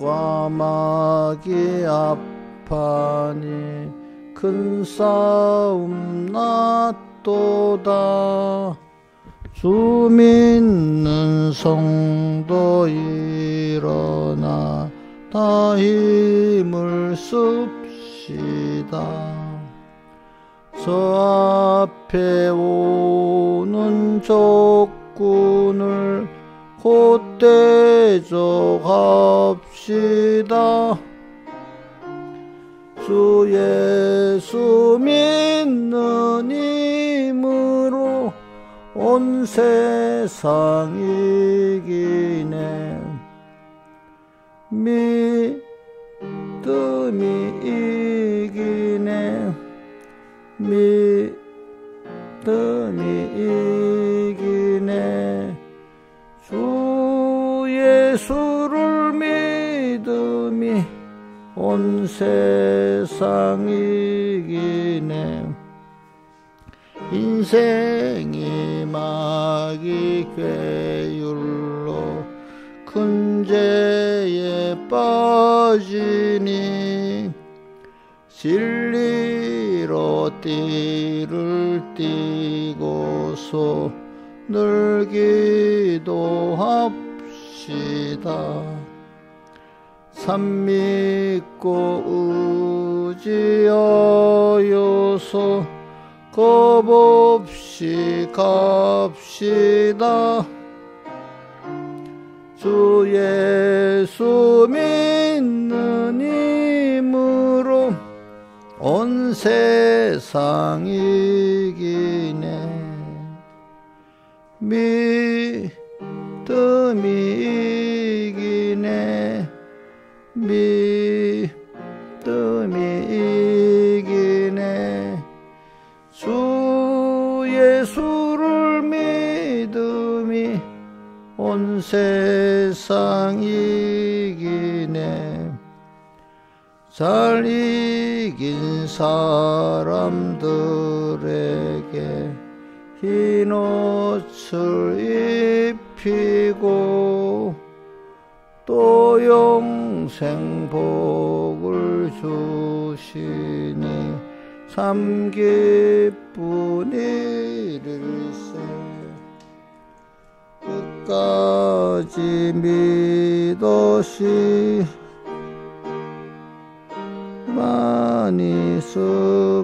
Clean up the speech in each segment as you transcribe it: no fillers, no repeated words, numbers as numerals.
과막이 아파니 큰 싸움 났도다. 주 믿는 성도 일어나 다 힘을 씁시다. 저 앞에 오는 적군을 곧대적 합시다. 주 예수 믿는 힘으로 온 세상 이기네. 믿음이 이기네. 믿음이 이기네. 주 예수를 믿음이 온 세상 이기네. 인생이 마귀 괴율로 큰 죄에 빠지니 진리로 띠를 띠고서 늘 기도합시다. 산 믿고 의지하여서 겁없이 갑시다. 주 예수 믿는 힘으로 온 세상 이기네. 믿음이 이기네. 믿음이 이기네. 주 예수를 믿음이 온 세상 이기네. 잘 이긴 사람들에게 흰 옷을 입히고 또 영생 복을 주시니 참 기쁜 일일세. 끝까지 믿으시 많이 씁시다.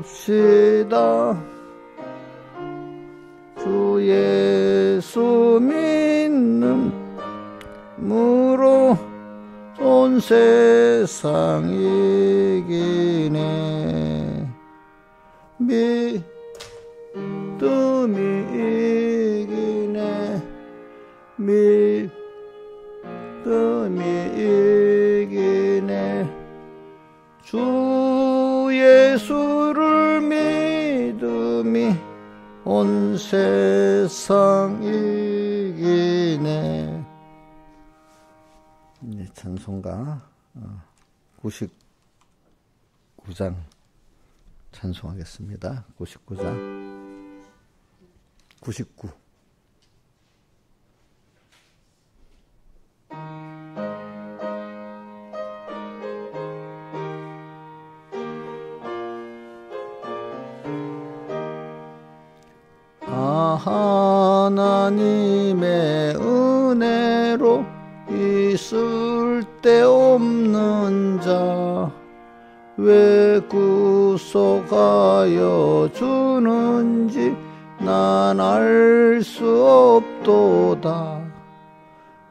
주 예수 믿는 무로 온 세상 이기네. 믿음이 이기네. 믿음이 이기네. 주 예수를 믿음이 온 세상 이기네. 네, 찬송가 99장 찬송하겠습니다. 99장 99. 하나님의 은혜로 있을 데 없는 자 왜 구속하여 주는지 난 알 수 없도다.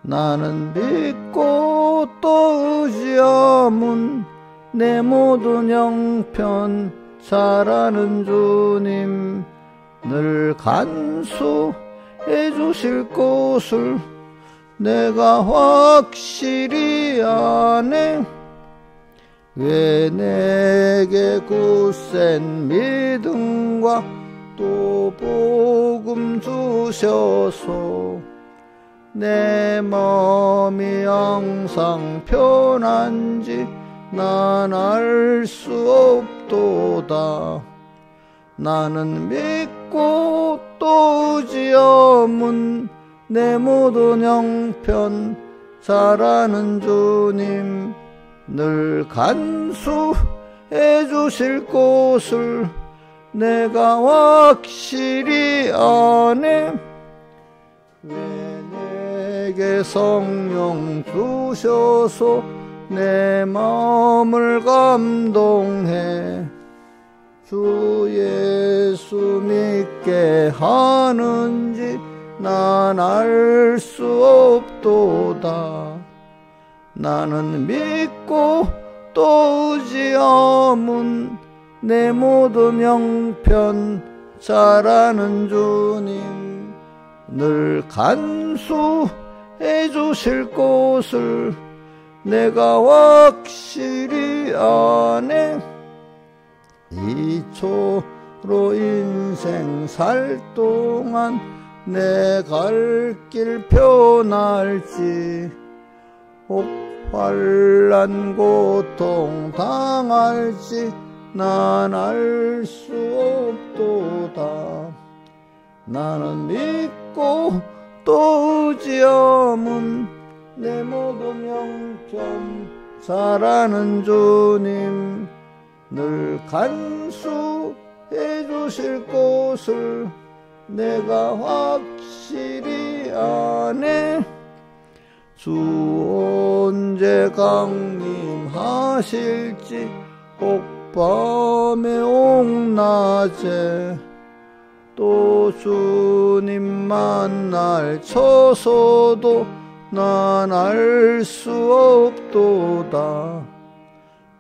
나는 믿고 또 의지함은 내 모든 형편 잘 아는 주님 늘 간수해 주실 것을 내가 확실히 아네. 왜 내게 굳센 믿음과 또 복음 주셔서 내 마음이 항상 편한지 난 알 수 없도다. 나는 믿고 또 의지함은 내 모든 형편 잘하는 주님 늘 간수해 주실 것을 내가 확실히 아네. 왜 내게 성령 주셔서 내 마음을 감동해 주 예수 믿게 하는지 난 알 수 없도다. 나는 믿고 또 의지함은 내 모든 형편 잘하는 주님 늘 간수해 주실 것을 내가 확실히 아네. 이초로 인생 살 동안 내 갈 길 편할지 혹 환난 고통 당할지 난 알 수 없도다. 나는 믿고 또 의지함은 내 모든 형편 잘하는 주님 늘 간수해 주실 것을 내가 확실히 아네. 주 언제 강림하실지 혹 밤에 옥낮에 또 주님 만날 쳐서도 난 알 수 없도다.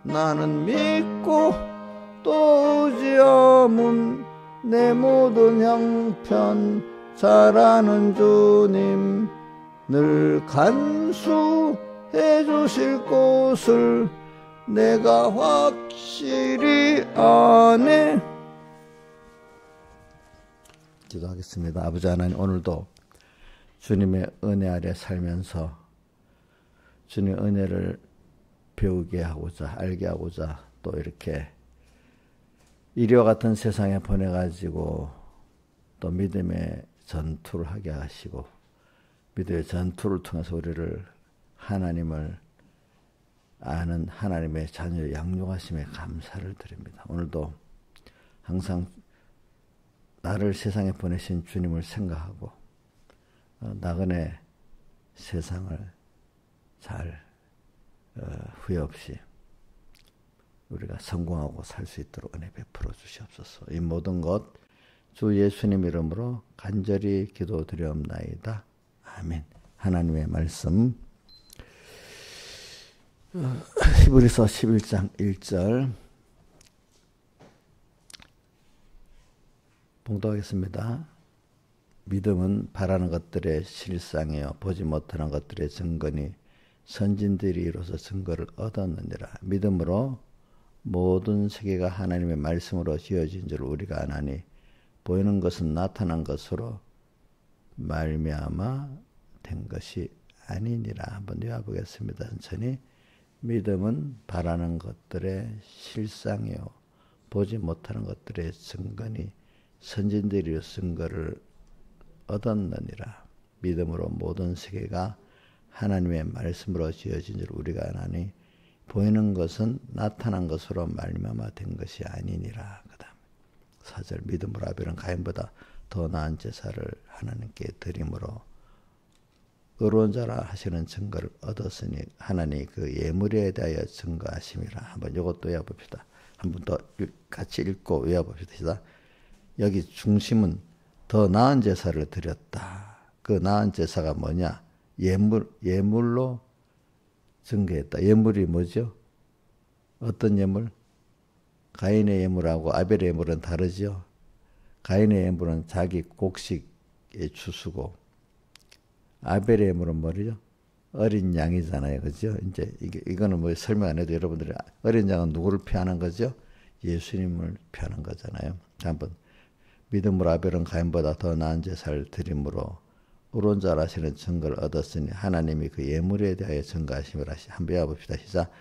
나는 믿고 또 의지함은 내 모든 형편 잘하는 주님 늘 간수해 주실 것을 내가 확실히 아네. 기도하겠습니다. 아버지 하나님, 오늘도 주님의 은혜 아래 살면서 주님의 은혜를 배우게 하고자, 알게 하고자 또 이렇게 이리와 같은 세상에 보내가지고 또 믿음의 전투를 하게 하시고 믿음의 전투를 통해서 우리를 하나님을 아는 하나님의 자녀 양육하심에 감사를 드립니다. 오늘도 항상 나를 세상에 보내신 주님을 생각하고 나그네 세상을 잘 후회 없이 우리가 성공하고 살 수 있도록 은혜 베풀어 주시옵소서. 이 모든 것 주 예수님 이름으로 간절히 기도드리옵나이다. 아멘. 하나님의 말씀 히브리서 11장 1절 봉독하겠습니다. 믿음은 바라는 것들의 실상이요 보지 못하는 것들의 증거니 선진들이 이로써 증거를 얻었느니라. 믿음으로 모든 세계가 하나님의 말씀으로 지어진 줄 우리가 아나니 보이는 것은 나타난 것으로 말미암아 된 것이 아니니라. 한번 외워보겠습니다. 천천히. 믿음은 바라는 것들의 실상이요 보지 못하는 것들의 증거니 선진들이 증거를 얻었느니라. 믿음으로 모든 세계가 하나님의 말씀으로 지어진 줄 우리가 아나니 보이는 것은 나타난 것으로 말미암아 된 것이 아니니라. 그 다음 4절 믿음으로 아벨은 가인보다 더 나은 제사를 하나님께 드림으로 의로운 자라 하시는 증거를 얻었으니 하나님 그 예물에 대하여 증거하심이라. 한번 이것도 외워봅시다. 한번 더 같이 읽고 외워봅시다. 여기 중심은 더 나은 제사를 드렸다. 그 나은 제사가 뭐냐? 예물로 증거했다. 예물이 뭐죠? 어떤 예물? 가인의 예물하고 아벨의 예물은 다르죠. 가인의 예물은 자기 곡식의 추수고 아벨의 예물은 뭐죠? 어린 양이잖아요. 그죠? 이제 이거는 뭐 설명 안 해도 여러분들이 어린 양은 누구를 표하는 거죠? 예수님을 표하는 거잖아요. 한번 믿음으로 아벨은 가인보다 더 나은 제사를 드림으로 의로운 자라 하시는 증거를 얻었으니 하나님이 그 예물에 대하여 증거하심을 하시. 한번 외워봅시다. 시작.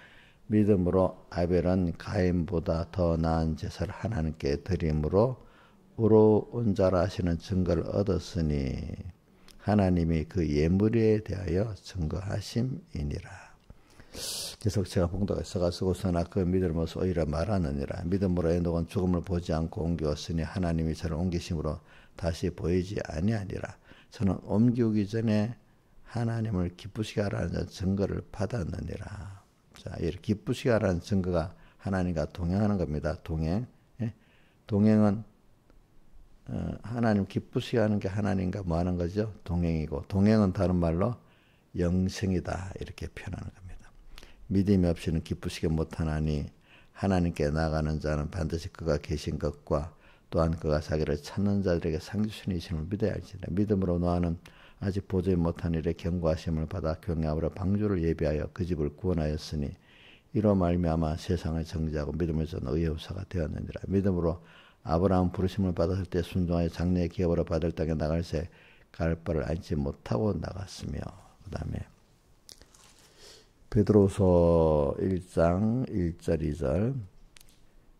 믿음으로 아벨은 가인보다 더 나은 제사를 하나님께 드림으로 의로운 자라 하시는 증거를 얻었으니 하나님이 그 예물에 대하여 증거하심이니라. 계속 제가 봉독에 써가지고서나 그 믿음으로서 오히려 말하느니라. 믿음으로 에녹은 죽음을 보지 않고 옮겨왔으니 하나님이 저를 옮기심으로 다시 보이지 아니하니라. 저는 옮기기 전에 하나님을 기쁘시게 하라는 증거를 받았느니라. 자, 이 기쁘시게 하라는 증거가 하나님과 동행하는 겁니다. 동행. 예? 동행은 하나님 기쁘시게 하는 게 하나님과 뭐 하는 거죠? 동행이고, 동행은 다른 말로 영생이다 이렇게 표현하는 겁니다. 믿음이 없이는 기쁘시게 못하나니 하나님께 나아가는 자는 반드시 그가 계신 것과 또한 그가 자기를 찾는 자들에게 상주신이심을 믿어야 할지라. 믿음으로 노아는 아직 보지 못한 일에 경고하심을 받아 경외함으로 방주를 예비하여 그 집을 구원하였으니 이로 말미암아 세상을 정죄하고 믿음에서 의의 후사가 되었느니라. 믿음으로 아브라함 부르심을 받았을 때 순종하여 장래의 기업으로 받을 땅에 나갈새 갈 바를 알지 못하고 나갔으며. 그 다음에 베드로서 1장 1절 2절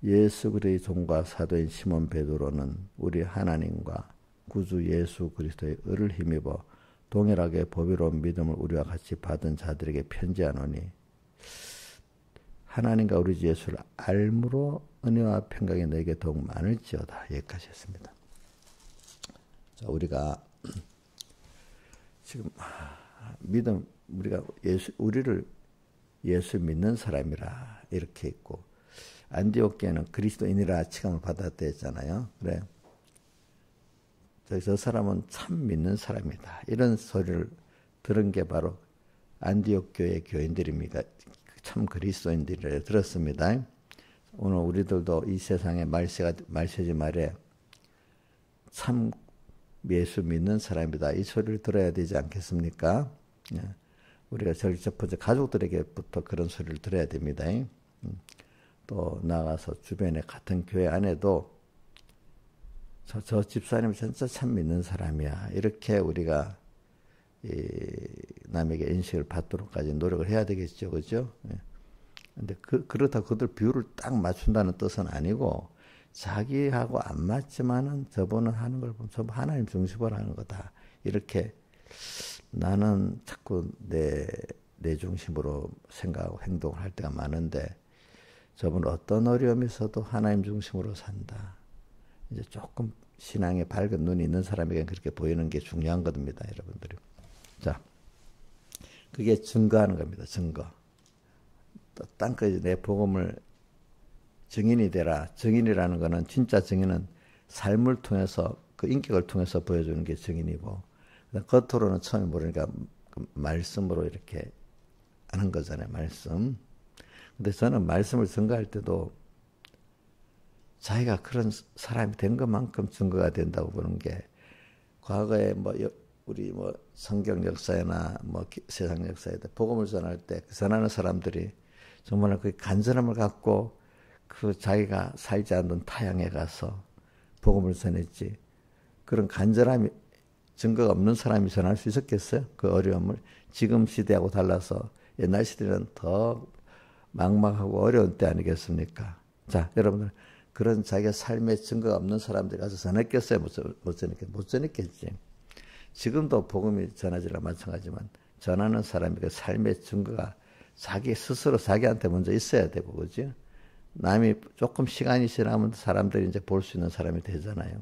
예수 그리스도의 종과 사도인 시몬 베드로는 우리 하나님과 구주 예수 그리스도의 의를 힘입어 동일하게 보배로운 믿음을 우리와 같이 받은 자들에게 편지하노니 하나님과 우리 주 예수를 알므로 은혜와 평강이 너에게 더욱 많을지어다. 여기까지 했습니다. 자, 우리가 지금 믿음, 우리가 우리를 예수 믿는 사람이라 이렇게 있고, 안디옥교회는 그리스도인이라 칭함을 받았다 했잖아요. 그래. 저 사람은 참 믿는 사람이다. 이런 소리를 들은 게 바로 안디옥 교회 교인들입니다. 참 그리스도인들이라 들었습니다. 오늘 우리들도 이 세상의 말세지 말에 참 예수 믿는 사람이다. 이 소리를 들어야 되지 않겠습니까? 우리가 첫 번째 가족들에게부터 그런 소리를 들어야 됩니다. 또 나가서 주변에 같은 교회 안에도 저 집사님 진짜 참 믿는 사람이야. 이렇게 우리가 남에게 인식을 받도록까지 노력을 해야 되겠죠. 그죠? 근데 그렇다 그들 비율을 딱 맞춘다는 뜻은 아니고, 자기하고 안 맞지만은 저분은 하는 걸 보면 전부 하나님 중심으로 하는 거다. 이렇게 나는 자꾸 내 중심으로 생각하고 행동을 할 때가 많은데, 저분은 어떤 어려움이 있어도 하나님 중심으로 산다. 이제 조금 신앙에 밝은 눈이 있는 사람에게 그렇게 보이는 게 중요한 겁니다, 여러분들이. 자, 그게 증거하는 겁니다. 증거. 땅끝에 내 복음을 증인이 되라. 증인이라는 거는, 진짜 증인은 삶을 통해서, 그 인격을 통해서 보여주는 게 증인이고, 겉으로는 처음에 모르니까 말씀으로 이렇게 하는 거잖아요. 말씀. 근데 저는 말씀을 증거할 때도 자기가 그런 사람이 된 것만큼 증거가 된다고 보는 게, 과거에 우리 성경 역사나 세상 역사에 복음을 전할 때 전하는 사람들이 정말 그 간절함을 갖고 그 자기가 살지 않는 타향에 가서 복음을 전했지, 그런 간절함이 증거가 없는 사람이 전할 수 있었겠어요? 그 어려움을. 지금 시대하고 달라서 옛날 시대는 더 막막하고 어려운 때 아니겠습니까? 자, 여러분들, 그런 자기가 삶의 증거가 없는 사람들이 가서 전했겠어요? 못 전했겠지. 지금도 복음이 전하지랑 마찬가지지만, 전하는 사람이 그 삶의 증거가 자기 스스로 자기한테 먼저 있어야 되고, 그죠? 남이 조금 시간이 지나면 사람들이 이제 볼 수 있는 사람이 되잖아요.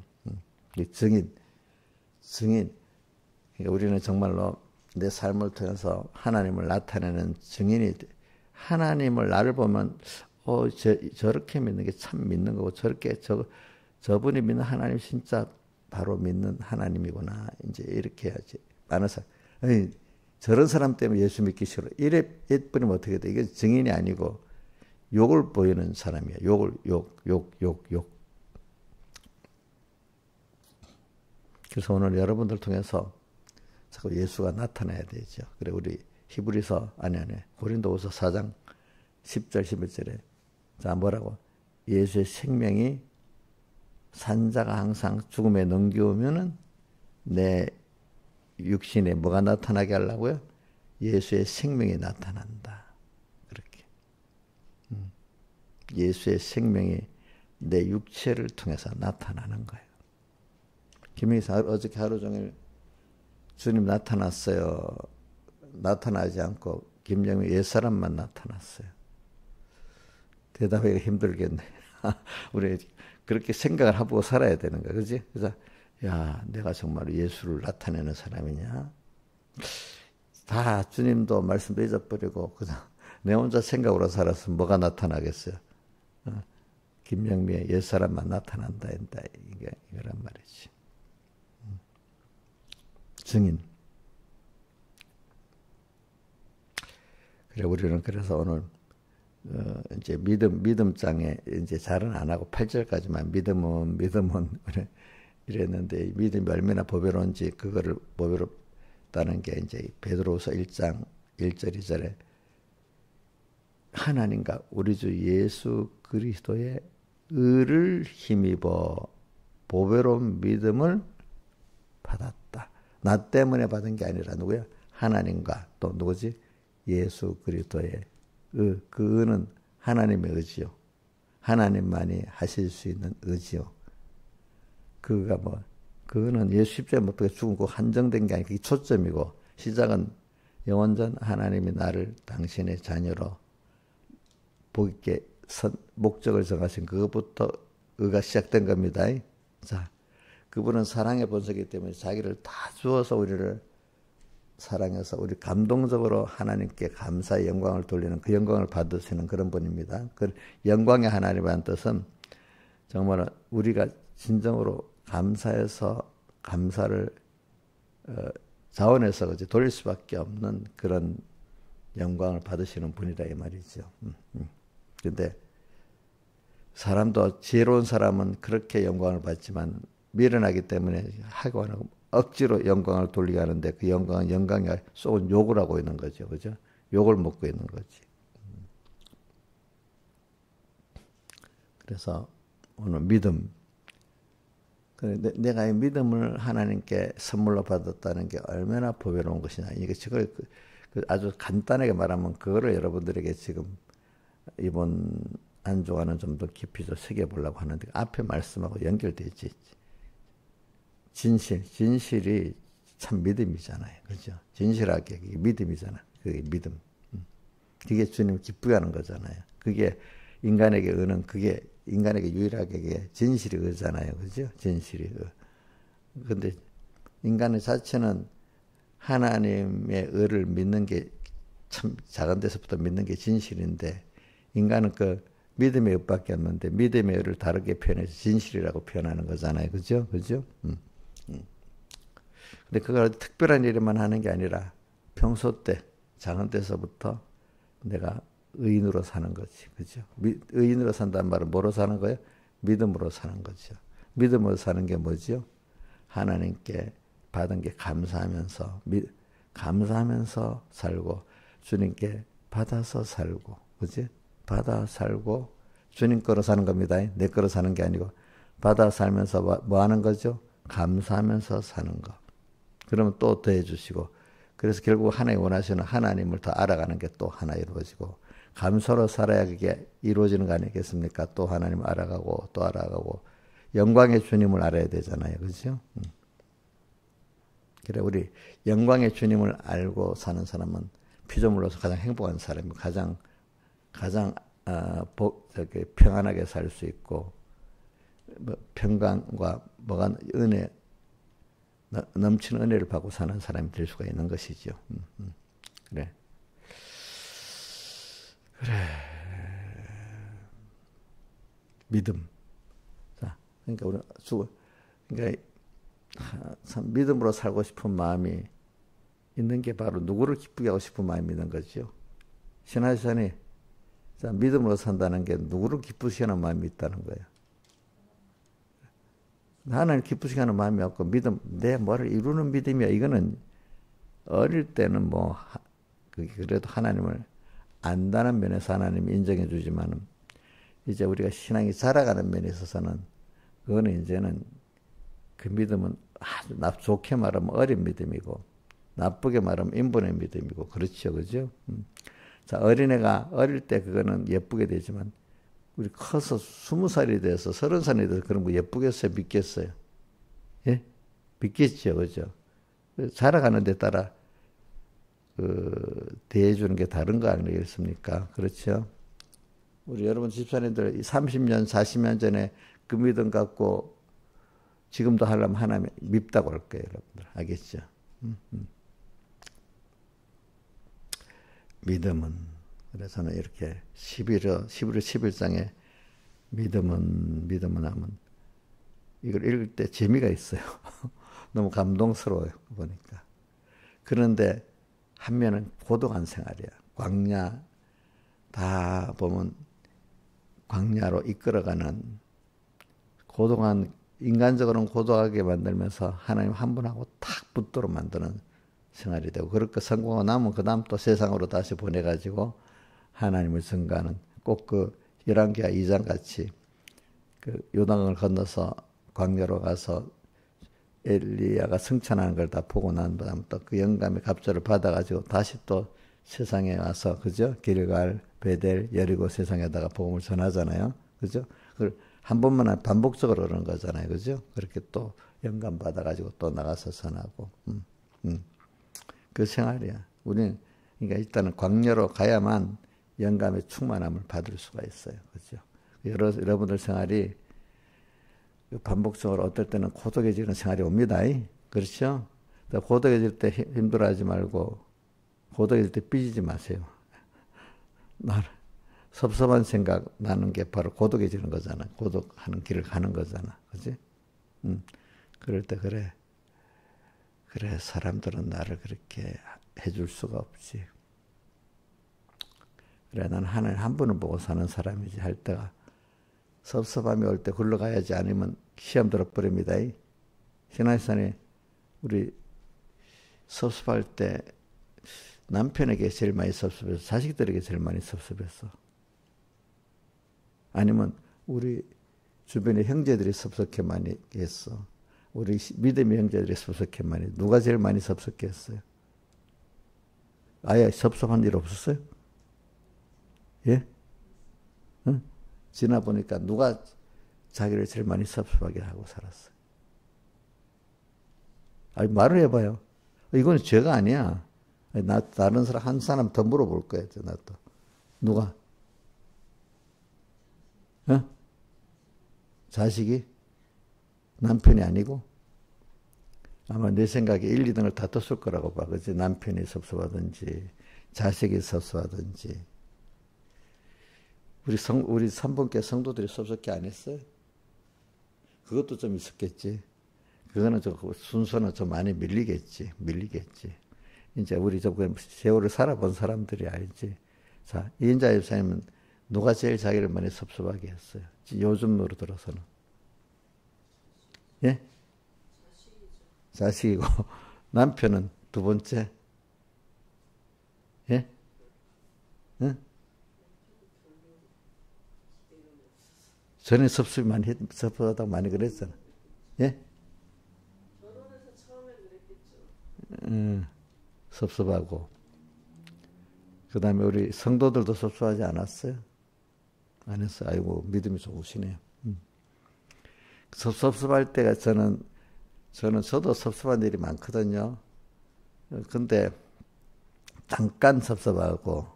증인. 그러니까 우리는 정말로 내 삶을 통해서 하나님을 나타내는 증인이, 하나님을 나를 보면 저렇게 믿는 게 참 믿는 거고, 저렇게 저분이 믿는 하나님 진짜 바로 믿는 하나님이구나. 이제 이렇게 해야지. 많은 사람, 저런 사람 때문에 예수 믿기 싫어. 이래 버리면 어떻게 돼? 이게 증인이 아니고 욕을 보이는 사람이야. 욕. 그래서 오늘 여러분들 통해서 자꾸 예수가 나타나야 되죠. 그래, 우리 고린도후서 4장 10절 11절에 자, 뭐라고? 예수의 생명이 산자가 항상 죽음에 넘겨오면은 내 육신에 뭐가 나타나게 하려고요? 예수의 생명이 나타난다. 그렇게. 예수의 생명이 내 육체를 통해서 나타나는 거예요. 김영희 사 어저께 하루 종일 주님 나타났어요. 나타나지 않고 김영미 옛사람만 나타났어요. 대답하기가 힘들겠네. 우리 그렇게 생각을 하고 살아야 되는 거야. 그지? 그래서 야, 내가 정말 예수를 나타내는 사람이냐? 다 주님도 말씀도 잊어버리고 그냥 내 혼자 생각으로 살아서 뭐가 나타나겠어요? 김영미의 옛사람만 나타난다 한다. 이거란 말이지. 증인. 그래 우리는 그래서 오늘 이제 믿음장에 이제 잘은 안 하고 8절까지만 믿음은 이랬는데 믿음이 얼마나 보배로운지 그거를 보배롭다는 게 이제 베드로후서 1장 1절 2절에 하나님과 우리 주 예수 그리스도의 의를 힘입어 보배로운 믿음을 받았다. 나 때문에 받은 게 아니라 누구야? 하나님과 또 누구지? 예수 그리스도의 의. 그 의는 하나님의 의지요. 하나님만이 하실 수 있는 의지요. 그가 그거는 예수 십자가에 죽고 한정된 게 아니고 그게 초점이고 시작은 영원전 하나님이 나를 당신의 자녀로 보기에 목적을 정하신 그것부터 의가 시작된 겁니다. 자, 그분은 사랑의 본성이기 때문에 자기를 다 주어서 우리를 사랑해서 우리 감동적으로 하나님께 감사의 영광을 돌리는 그 영광을 받으시는 그런 분입니다. 그 영광의 하나님이라는 뜻은 정말 우리가 진정으로 감사해서 감사를 자원해서 그치 돌릴 수밖에 없는 그런 영광을 받으시는 분이다 이 말이죠. 그런데 사람도 지혜로운 사람은 그렇게 영광을 받지만 미련하기 때문에 하고 안 하고 억지로 영광을 돌리게 하는데 그 영광은 영광이 쏘은 욕을 하고 있는 거죠. 그죠? 욕을 먹고 있는 거지. 그래서 오늘 믿음. 내가 이 믿음을 하나님께 선물로 받았다는 게 얼마나 보배로운 것이냐. 이게 지금 아주 간단하게 말하면 그거를 여러분들에게 지금 이번 안주와는 좀 더 깊이 좀 새겨보려고 하는데 앞에 말씀하고 연결되어 있지. 진실이 참 믿음이잖아요. 그죠? 진실하게 그게 믿음이잖아. 그게 믿음. 그게 주님 기쁘게 하는 거잖아요. 그게 인간에게 의는 그게 인간에게 유일하게 그게 진실이 의잖아요. 그죠? 진실이 의. 근데 인간의 자체는 하나님의 의를 믿는 게 참 작은 데서부터 믿는 게 진실인데 인간은 그 믿음의 의밖에 없는데 믿음의 의를 다르게 표현해서 진실이라고 표현하는 거잖아요. 그죠? 그죠? 근데 그걸 특별한 일에만 하는 게 아니라 평소 때 작은 데서부터 내가 의인으로 사는 거지. 그죠? 의인으로 산다는 말은 뭐로 사는 거예요? 믿음으로 사는 거죠. 믿음으로 사는 게 뭐죠? 하나님께 받은 게 감사하면서 살고 주님께 받아서 살고 그지? 받아 살고 주님 거로 사는 겁니다. 내 거로 사는 게 아니고 받아 살면서 뭐 하는 거죠? 감사하면서 사는 거. 그러면 또 더해 주시고 그래서 결국 하나님 원하시는 하나님을 더 알아가는 게 또 하나 이루어지고 감사로 살아야 그게 이루어지는 거 아니겠습니까? 또 하나님 알아가고 또 알아가고 영광의 주님을 알아야 되잖아요. 그렇죠? 그래 우리 영광의 주님을 알고 사는 사람은 피조물로서 가장 행복한 사람이고 가장 평안하게 살 수 있고 평강과 뭐가 은혜 넘치는 은혜를 받고 사는 사람이 될 수가 있는 것이죠. 그래. 믿음. 자, 그러니까 참 믿음으로 살고 싶은 마음이 있는 게 바로 누구를 기쁘게 하고 싶은 마음이 있는 거죠. 신하시선이 믿음으로 산다는 게 누구를 기쁘시게 하는 마음이 있다는 거예요. 하나님 기쁘시게 하는 마음이 없고 믿음, 내 뭐를 이루는 믿음이야. 이거는 어릴 때는 그래도 하나님을 안다는 면에서 하나님이 인정해 주지만 이제 우리가 신앙이 자라가는 면에 있어서는 그거는 이제는 그 믿음은 아주 좋게 말하면 어린 믿음이고 나쁘게 말하면 인본의 믿음이고 그렇죠. 그죠? 자, 어린애가 어릴 때 그거는 예쁘게 되지만 우리 커서 20살이 돼서 30살이 돼서 그런 거 예쁘겠어요? 믿겠어요? 예? 믿겠죠. 그죠? 자라가는 데 따라 대해주는 게 다른 거 아니겠습니까? 그렇죠? 우리 여러분 집사님들 30년, 40년 전에 그 믿음 갖고 지금도 하려면 하나님 밉다고 할 거예요, 여러분들. 알겠죠? 믿음은, 그래서는 이렇게 11월 11장에 믿음은 하면 이걸 읽을 때 재미가 있어요. 너무 감동스러워요, 보니까. 그런데 한면은 고독한 생활이야. 광야, 다 보면 광야로 이끌어가는 고독한, 인간적으로는 고독하게 만들면서 하나님 한 분하고 탁 붙도록 만드는 생활이 되고, 그렇게 성공하고 나면 그 다음 또 세상으로 다시 보내가지고 하나님을 증거하는, 꼭 그 열왕기하 2장 같이 그 요단강을 건너서 광야로 가서 엘리야가 승천하는 걸 다 보고 난 다음에 또 그 영감의 갑절을 받아가지고 다시 또 세상에 와서, 그죠? 길갈, 베델, 여리고 세상에다가 복음을 전하잖아요. 그죠? 그걸 한 번만 반복적으로 그러는 거잖아요. 그죠? 그렇게 또 영감 받아가지고 또 나가서 전하고. 그 생활이야. 우리는, 그러니까 일단은 광야로 가야만 영감의 충만함을 받을 수가 있어요. 그죠? 여러분들 생활이 반복적으로 어떨 때는 고독해지는 생활이 옵니다. 그렇죠? 고독해질 때 힘들어하지 말고, 고독해질 때 삐지지 마세요. 섭섭한 생각 나는 게 바로 고독해지는 거잖아. 고독하는 길을 가는 거잖아. 그지? 그럴 때 그래, 사람들은 나를 그렇게 해줄 수가 없지. 그래, 나는 하나님 한 분을 보고 사는 사람이지 할 때가, 섭섭함이 올 때 굴러가야지, 아니면 시험 들어버립니다. 신앙생활에 우리 섭섭할 때 남편에게 제일 많이 섭섭해서, 자식들에게 제일 많이 섭섭했어. 아니면 우리 주변의 형제들이 섭섭해 많이 했어. 우리 믿음의 형제들이 섭섭해 많이. 누가 제일 많이 섭섭했어요? 아예 섭섭한 일 없었어요? 예? 응? 지나 보니까 누가 자기를 제일 많이 섭섭하게 하고 살았어요? 아니, 말을 해봐요. 이건 죄가 아니야. 다른 사람, 한 사람 더 물어볼 거야, 나 또. 누가? 어? 자식이? 남편이 아니고? 아마 내 생각에 1, 2등을 다 떴을 거라고 봐. 그치? 남편이 섭섭하든지, 자식이 섭섭하든지. 우리 3분께 성도들이 섭섭게 안 했어요? 그것도 좀 있었겠지. 그거는 순서는 좀 많이 밀리겠지. 이제 우리 세월을 살아본 사람들이 알지. 자, 이인자 집사님은 누가 제일 자기를 많이 섭섭하게 했어요? 요즘으로 들어서는. 예? 자식이고. 남편은 두 번째. 예? 응? 전에 섭섭하다고 많이 그랬잖아. 예? 결혼해서 처음에 그랬겠죠. 섭섭하고. 그 다음에 우리 성도들도 섭섭하지 않았어요? 안 했어요. 아이고, 믿음이 좋으시네요. 섭섭할 때가 저도 섭섭한 일이 많거든요. 근데 잠깐 섭섭하고,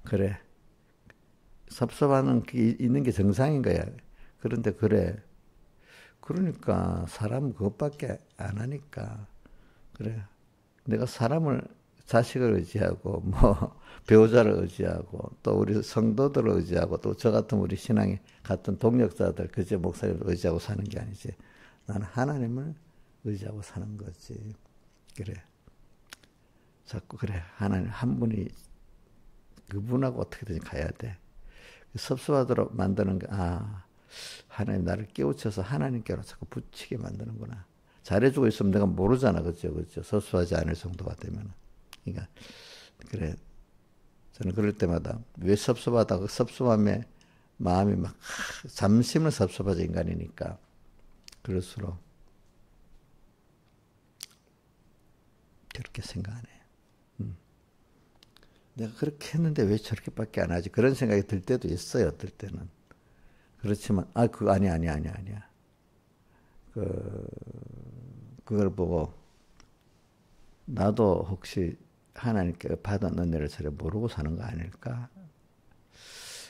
그래. 섭섭하는 게 있는 게 정상인 거야. 그런데 그래. 그러니까 사람은 그것밖에 안 하니까. 그래. 내가 자식을 의지하고, 배우자를 의지하고, 또 우리 성도들을 의지하고, 또 저 같은 우리 신앙의 같은 동력자들, 그제 목사님을 의지하고 사는 게 아니지. 나는 하나님을 의지하고 사는 거지. 그래. 자꾸 그래. 하나님 한 분이, 그분하고 어떻게든지 가야 돼. 섭섭하도록 만드는 거, 하나님 나를 깨우쳐서 하나님께로 자꾸 붙이게 만드는구나. 잘해주고 있으면 내가 모르잖아. 그죠? 섭섭하지 않을 정도가 되면. 그러니까, 그래. 저는 그럴 때마다 왜 섭섭하다, 그 섭섭함에 마음이 막, 잠시는 섭섭하죠, 인간이니까. 그럴수록, 그렇게 생각하네. 내가 그렇게 했는데 왜 저렇게밖에 안 하지? 그런 생각이 들 때도 있어요, 어떨 때는. 그렇지만, 그거 아니야. 그걸 보고, 나도 혹시 하나님께 받은 은혜를 잘 모르고 사는 거 아닐까?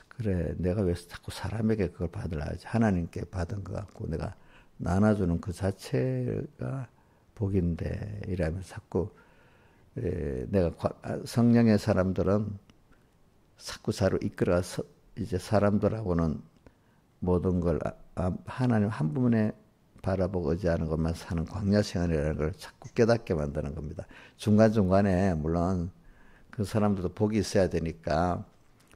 그래, 내가 왜 자꾸 사람에게 그걸 받으려 하지? 하나님께 받은 것 같고 내가 나눠주는 그 자체가 복인데 이러면서 자꾸 내가 성령의 사람들은 자꾸 자로 이끌어서 이제 사람들하고는 모든 걸 하나님 한 분에 바라보고 의지하는 것만 사는 광야 생활이라는 걸 자꾸 깨닫게 만드는 겁니다. 중간중간에 물론 그 사람들도 복이 있어야 되니까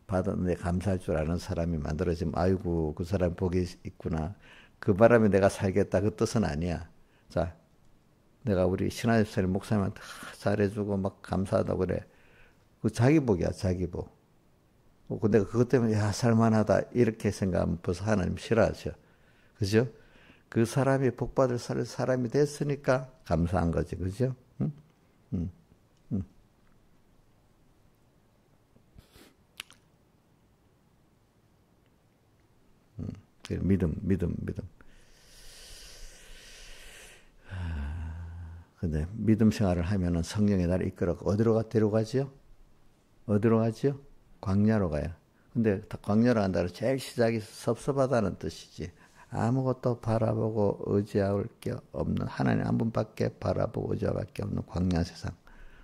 받았는데 감사할 줄 아는 사람이 만들어지면 아이고 그 사람 복이 있구나. 그 바람에 내가 살겠다 그 뜻은 아니야. 자, 내가 우리 신하집사님 목사님한테 잘해주고 막 감사하다고 그래. 그 자기 복이야 자기 복. 근데 그것 때문에 야 살만하다 이렇게 생각하면 벌써 하나님 싫어하셔. 그죠? 그 사람이 복받을 사람이 됐으니까 감사한 거지. 그죠? 응? 응. 응. 믿음. 근데 믿음 생활을 하면은 성령이 나를 이끌어 어디로 가지요? 어디로 가지요? 광야로 가요. 근데 광야로 간다는 제일 시작이 섭섭하다는 뜻이지. 아무것도 바라보고 의지할 게 없는 하나님 한 분밖에 바라보고 의지할 게 없는 광야 세상.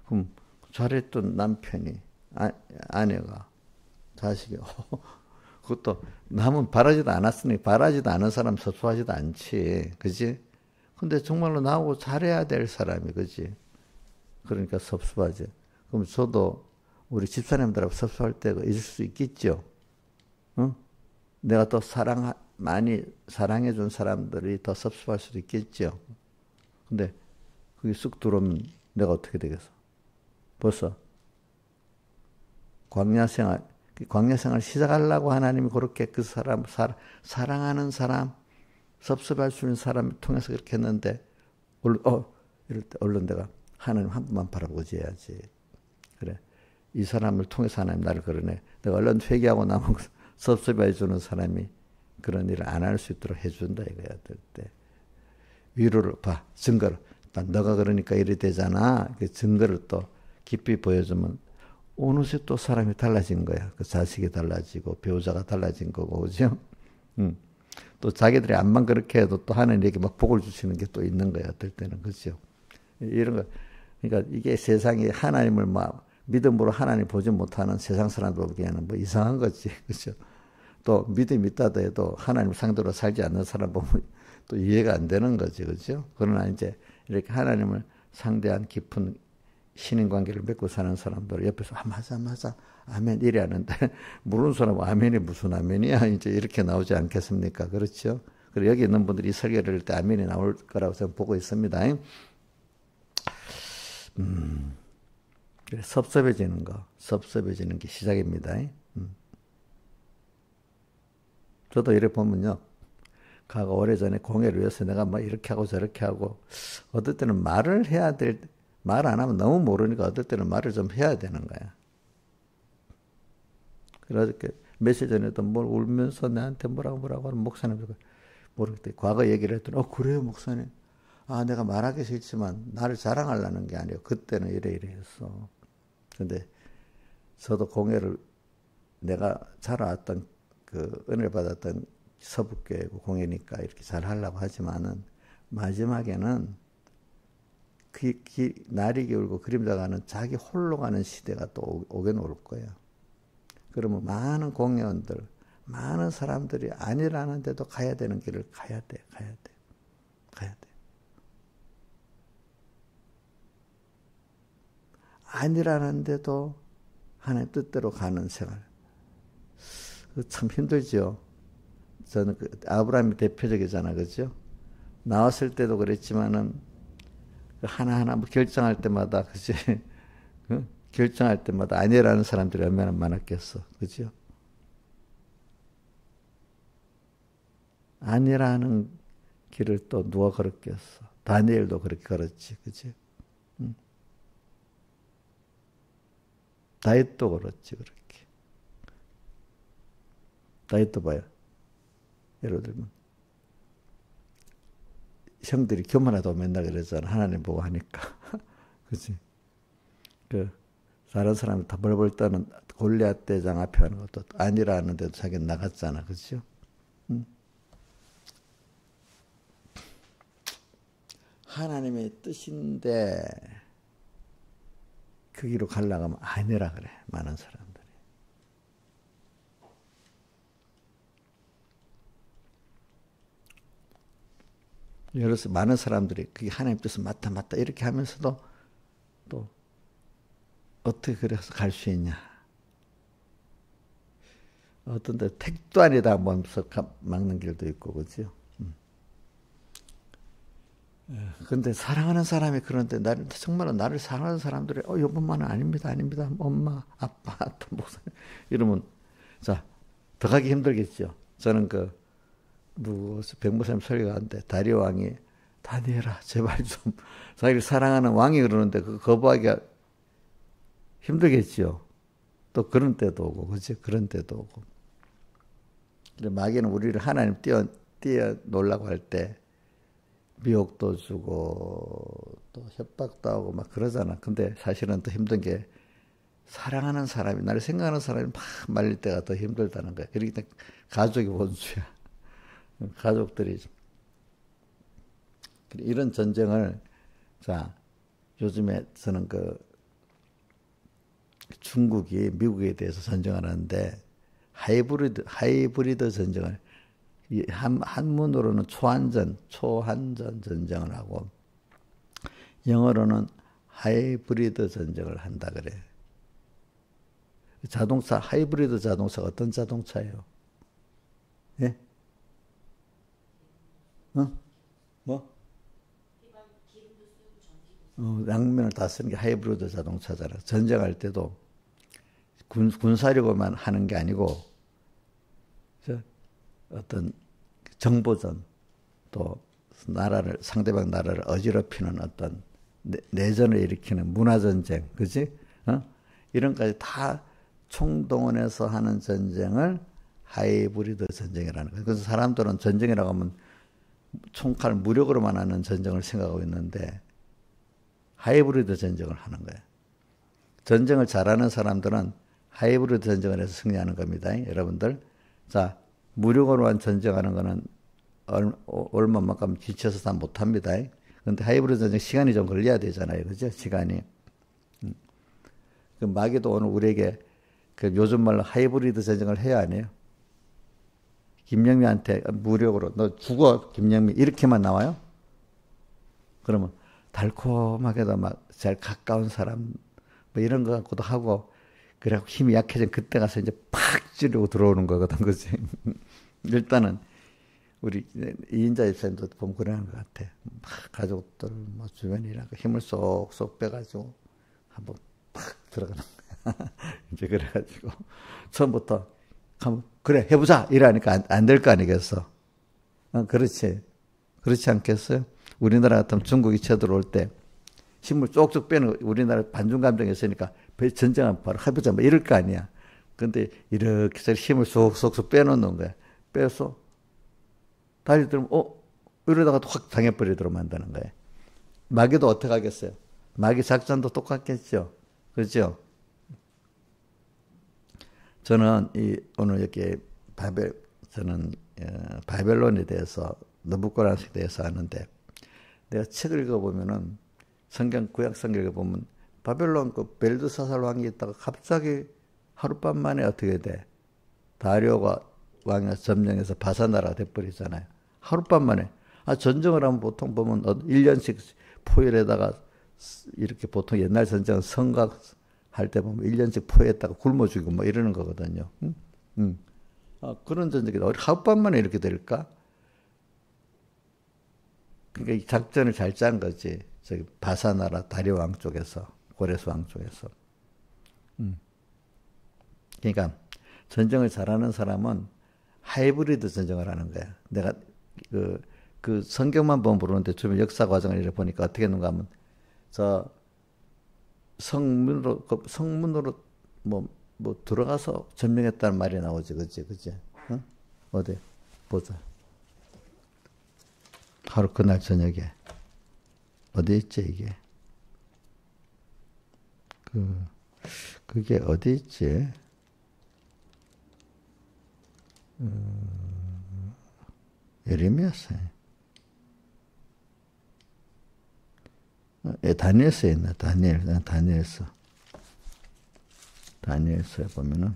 그럼 잘했던 남편이 아내가 자식이 그것도 남은 바라지도 않았으니 바라지도 않은 사람 섭섭하지도 않지. 그지? 근데 정말로 나하고 잘해야 될 사람이 그지? 그러니까 섭섭하지. 그럼 저도 우리 집사님들하고 섭섭할 때가 있을 수 있겠죠. 어? 내가 또 많이 사랑해준 사람들이 더 섭섭할 수도 있겠죠. 근데 그게 쑥 들어오면 내가 어떻게 되겠어? 벌써 광야 생활 시작하려고 하나님이 그렇게 그 사람, 사랑하는 사람, 섭섭할 수 있는 사람을 통해서 그렇게 했는데, 이럴 때 얼른 내가 하나님 한 분만 바라보지 해야지. 그래. 이 사람을 통해서 하나님 나를 그러네. 내가 얼른 회개하고 나면 섭섭해 주는 사람이 그런 일을 안 할 수 있도록 해준다 이거야. 될 때. 위로를 봐. 증거를. 너가 그러니까 이래 되잖아. 그 증거를 또 깊이 보여주면 어느새 또 사람이 달라진 거야. 그 자식이 달라지고 배우자가 달라진 거고 그죠? 또 자기들이 암만 그렇게 해도 또 하나님에게 막 복을 주시는 게 또 있는 거야. 어떨 때는 그죠? 이런 거. 그러니까 이게 세상에 하나님을 막 믿음으로 하나님 보지 못하는 세상 사람들 보기에는 뭐 이상한 거지. 그죠? 또 믿음 있다도 해도 하나님 상대로 살지 않는 사람 보면 또 이해가 안 되는 거지. 그죠? 그러나 이제 이렇게 하나님을 상대한 깊은 신인 관계를 맺고 사는 사람들 옆에서 맞아 아멘 이래 하는데 모르는 사람은 아멘이 무슨 아멘이야 이제 이렇게 나오지 않겠습니까? 그렇죠? 그리고 여기 있는 분들이 설교를 할 때 아멘이 나올 거라고 저는 보고 있습니다. 그래, 섭섭해지는 게 시작입니다. 저도 이래 보면요. 과거 오래전에 공예를 위해서 내가 막 이렇게 하고 저렇게 하고 어떨 때는 말을 해야 말 안 하면 너무 모르니까 어떨 때는 말을 좀 해야 되는 거야. 그래서 며칠 전에도 뭘 울면서 나한테 뭐라고 하는 목사님들 모르겠대. 과거 얘기를 했더니 그래요 목사님. 내가 말하기 싫지만 나를 자랑하려는 게 아니에요. 그때는 이래 했어. 근데 저도 공예를 내가 자라왔던 그 은혜를 받았던 서북교회 공예니까 이렇게 잘 하려고 하지만은 마지막에는 날이 기울고 그림자 가는 자기 홀로 가는 시대가 또 오긴 올 거야. 그러면 많은 공예원들, 많은 사람들이 아니라는데도 가야 되는 길을 가야 돼. 아니라는데도 하나님 뜻대로 가는 생활. 참 힘들죠. 저는 아브라함이 대표적이잖아, 그죠? 나왔을 때도 그랬지만은 하나하나 뭐 결정할 때마다 그지? 결정할 때마다 아니라는 사람들이 얼마나 많았겠어, 그죠? 아니라는 길을 또 누가 걸었겠어? 다니엘도 그렇게 걸었지, 그지? 다윗도 걸었지, 그렇게. 다윗도 봐요. 예를 들면 형들이 교만하다고 맨날 그러잖아. 하나님 보고 하니까. 그치? 그 다른 사람이 다 벌벌 떠는 골리앗 대장 앞에 하는 것도 아니라 하는데도 자기는 나갔잖아, 그렇죠? 하나님의 뜻인데 그 길로 가려고 하면 아니라 그래, 많은 사람들이. 여러 많은 사람들이 그게 하나님 뜻은 맞다 이렇게 하면서도 또 어떻게 그래서 갈 수 있냐. 어떤 데 택도 아니다 하면서 막는 길도 있고, 그렇죠? 근데 사랑하는 사람이 그런데 정말로 나를 사랑하는 사람들이 이번만은 아닙니다. 엄마, 아빠, 또 목사님 이러면 자, 더 가기 힘들겠죠. 저는 백목사님 설교하는데 다리오 왕이 다니엘아 제발 좀 자기를 사랑하는 왕이 그러는데 그 거부하기가 힘들겠죠. 또 그런 때도 오고, 그렇지? 그런 때도 오고. 근데 마귀는 우리를 하나님 뛰어놀라고 할 때 미혹도 주고 또 협박도 하고 막 그러잖아. 근데 사실은 더 힘든 게 사랑하는 사람이, 나를 생각하는 사람이 막 말릴 때가 더 힘들다는 거야. 그러기 때문에 가족이 원수야. 가족들이. 이런 전쟁을, 자, 요즘에 저는 중국이 미국에 대해서 전쟁을 하는데 하이브리드 전쟁을 한문으로는 초한전 전쟁을 하고 영어로는 하이브리드 전쟁을 한다 그래. 자동차, 하이브리드 자동차가 어떤 자동차예요? 예? 뭐? 양면을 다 쓰는 게 하이브리드 자동차잖아. 전쟁할 때도 군사력으로만 하는 게 아니고 어떤 정보전, 또 상대방 나라를 어지럽히는 어떤 내전을 일으키는 문화전쟁, 그지? 이런 까지 다 총동원해서 하는 전쟁을 하이브리드 전쟁이라는 거예요. 그래서 사람들은 전쟁이라고 하면 총칼 무력으로만 하는 전쟁을 생각하고 있는데 하이브리드 전쟁을 하는 거예요. 전쟁을 잘하는 사람들은 하이브리드 전쟁을 해서 승리하는 겁니다. 여러분들. 자, 무력으로만 전쟁하는 거는 얼마만큼 지쳐서 다 못합니다. 그런데 하이브리드 전쟁 시간이 좀 걸려야 되잖아요. 그죠? 시간이. 그 마귀도 오늘 우리에게 요즘 말로 하이브리드 전쟁을 해야 하네요. 김영미한테 무력으로 너 죽어 김영미 이렇게만 나와요? 그러면 달콤하게도 막 제일 가까운 사람 뭐 이런 거 갖고도 하고 그래갖고 힘이 약해진 그때 가서 이제 팍 찌르고 들어오는 거거든, 그지? 일단은 우리 이인자 집사님도 보면 그러는 것 같아. 막 가족들 뭐 주변이랑 힘을 쏙쏙 빼가지고 한번 팍 들어가는 거야. 이제 그래가지고 처음부터 그래 해보자 이러니까 안 될 거 아니겠어? 그렇지. 그렇지 않겠어요? 우리나라 같으면 중국이 쳐들어올 때 힘을 쪽쪽 빼는 우리나라 반중 감정이 있으니까 전쟁하면 바로 해보자 뭐 이럴 거 아니야. 근데 이렇게 해서 힘을 쏙쏙 빼놓는 거야. 빼서 다시 들으면 이러다가 확 당해버리도록 만드는 거예요. 마귀도 어떻게 하겠어요? 마귀 작전도 똑같겠죠. 그렇죠? 저는 오늘 여기 저는 바벨론에 대해서 느부갓네살에 대해서 아는데 내가 책을 읽어보면은 구약 성경 읽어보면 바벨론 벨드사살 왕이 있다가 갑자기 하룻밤 만에 어떻게 돼? 다리오가 왕이 점령해서 바사나라가 돼버리잖아요. 하룻밤 만에. 전쟁을 하면 보통 보면 1년씩 포일에다가 이렇게 보통 옛날 전쟁은 성곽할 때 보면 1년씩 포에다가 굶어 죽이고 뭐 이러는 거거든요. 그런 전쟁이다. 하룻밤 만에 이렇게 될까? 그러니까 이 작전을 잘 짠 거지. 저기 바사나라 다리오 왕 쪽에서, 고레스 왕 쪽에서. 그러니까 전쟁을 잘하는 사람은 하이브리드 전쟁을 하는 거야. 내가 그 성경만 보면 모르는데 주변 역사 과정을 이렇게 보니까 어떻게 했는가 하면 성문으로 뭐 들어가서 점령했다는 말이 나오지, 그치? 응? 어디 보자. 하루 그날 저녁에 어디 있지 이게? 그게 어디 있지? 예레미야서. 다니엘서에 있나? 다니엘서. 다니엘서에 보면은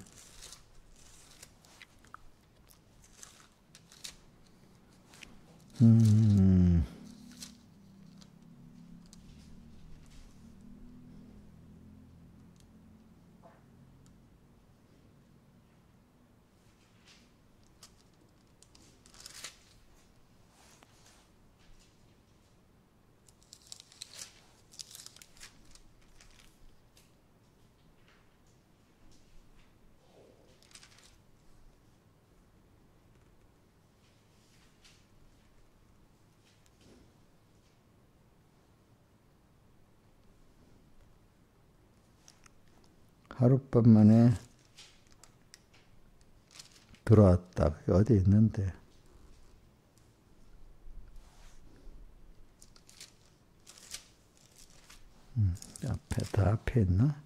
하룻밤 만에 들어왔다. 그게 어디 있는데? 다 앞에 있나?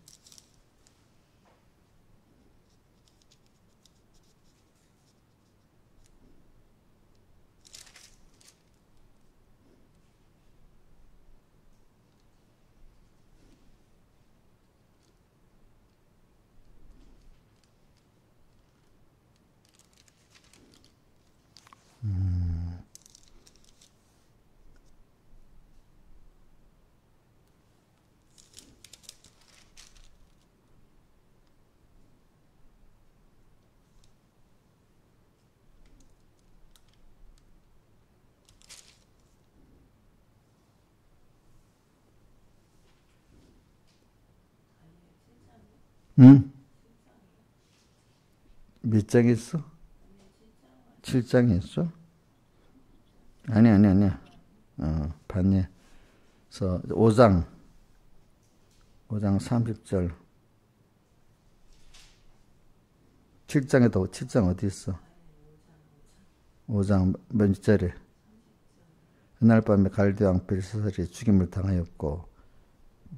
응? 몇 장 있어? 7장 있어? 아니야. 봤네. 그래서 5장 30절. 7장 어디 있어? 5장 몇 절에? 그날 밤에 갈대 왕 벨사살이 죽임을 당하였고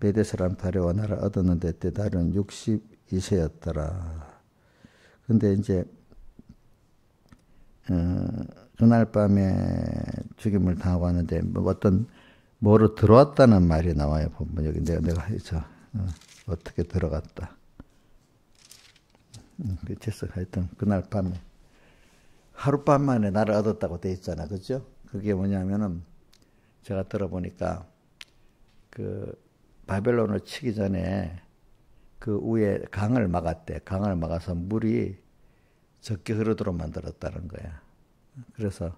메대 사람 다레와 나라 얻었는데 때 달은 62세였더라. 근데 이제 그날 밤에 죽임을 당하고 하는데 뭐 어떤 뭐로 들어왔다는 말이 나와요. 보면 여기 내가 해서 어떻게 들어갔다. 그래서 하여튼 그날 밤에 하룻밤 만에 나를 얻었다고 돼 있잖아. 그죠? 그게 뭐냐면은 제가 들어보니까 그 바벨론을 치기 전에 그 위에 강을 막았대. 강을 막아서 물이 적게 흐르도록 만들었다는 거야. 그래서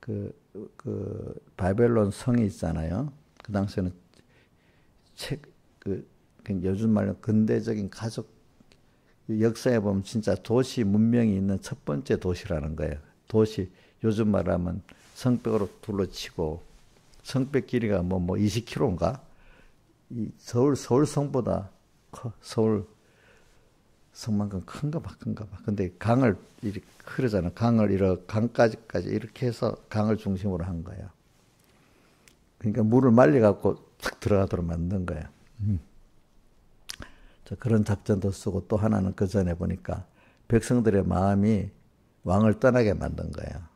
그 바벨론 성이 있잖아요. 그 당시에는 요즘 말로 근대적인 가족 역사에 보면 진짜 도시 문명이 있는 첫 번째 도시라는 거예요. 도시 요즘 말하면 성벽으로 둘러치고 성벽 길이가 뭐 20km인가? 이 서울 성보다 커. 서울 성만큼 큰가 봐. 근데 강을 이렇게 흐르잖아. 강까지 이렇게 해서 강을 중심으로 한 거야. 그러니까 물을 말려갖고 탁 들어가도록 만든 거야. 그런 작전도 쓰고 또 하나는 그 전에 보니까 백성들의 마음이 왕을 떠나게 만든 거야.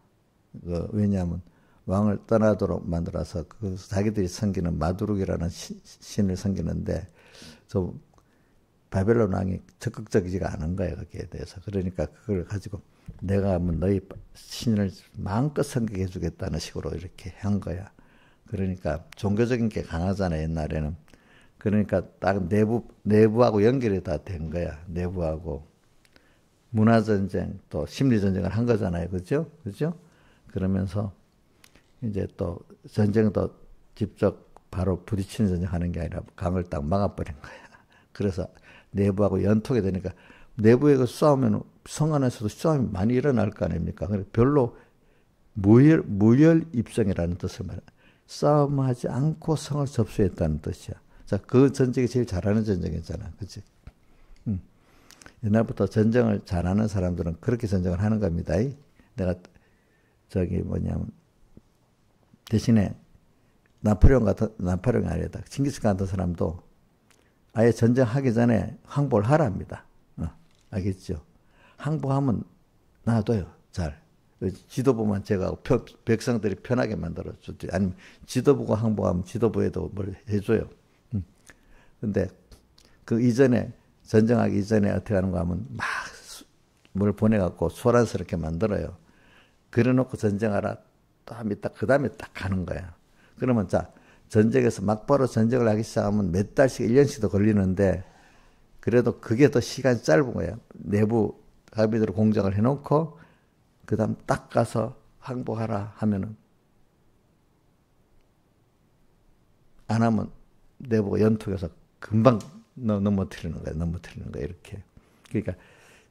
왜냐하면 왕을 떠나도록 만들어서 자기들이 섬기는 마두룩이라는 신을 섬기는데 좀 바벨론 왕이 적극적이지가 않은 거예요. 거기에 대해서. 그러니까 그걸 가지고 내가 한번 너희 신을 마음껏 섬기게 해주겠다는 식으로 이렇게 한 거야. 그러니까 종교적인 게 강하잖아 옛날에는. 그러니까 딱 내부하고 연결이 다 된 거야. 내부하고 문화전쟁 또 심리전쟁을 한 거잖아요. 그죠? 그러면서 이제 또 전쟁도 직접 바로 부딪히는 전쟁하는 게 아니라 강을 딱 막아버린 거야. 그래서 내부하고 연통이 되니까 내부에 싸우면 성 안에서도 싸움이 많이 일어날 거 아닙니까? 별로 무혈 입성이라는 뜻을 말해. 싸움하지 않고 성을 접수했다는 뜻이야. 자, 그 전쟁이 제일 잘하는 전쟁이잖아. 그치? 옛날부터 전쟁을 잘하는 사람들은 그렇게 전쟁을 하는 겁니다. 내가 대신에 나폴레옹이 아니다. 칭기스칸 같은 사람도 아예 전쟁하기 전에 항복을 하랍니다. 알겠죠? 항복하면 놔둬요. 잘. 지도부만 제가 백성들이 편하게 만들어주지. 아니면 지도부가 항복하면 지도부에도 뭘 해줘요. 근데 그 이전에, 전쟁하기 이전에 어떻게 하는가 하면 막 뭘 보내갖고 소란스럽게 만들어요. 그래 놓고 전쟁하라. 또 하면 딱, 그 다음에 딱 가는 거야. 그러면 자, 전쟁에서 막바로 전쟁을 하기 시작하면 몇 달씩, 1년씩도 걸리는데, 그래도 그게 더 시간이 짧은 거예요. 내부 합의대로 공작을 해놓고, 그 다음 딱 가서 항복하라 하면은, 안 하면 내부가 연투해서 금방 넘어뜨리는 거예요. 넘어뜨리는 거예요. 이렇게. 그러니까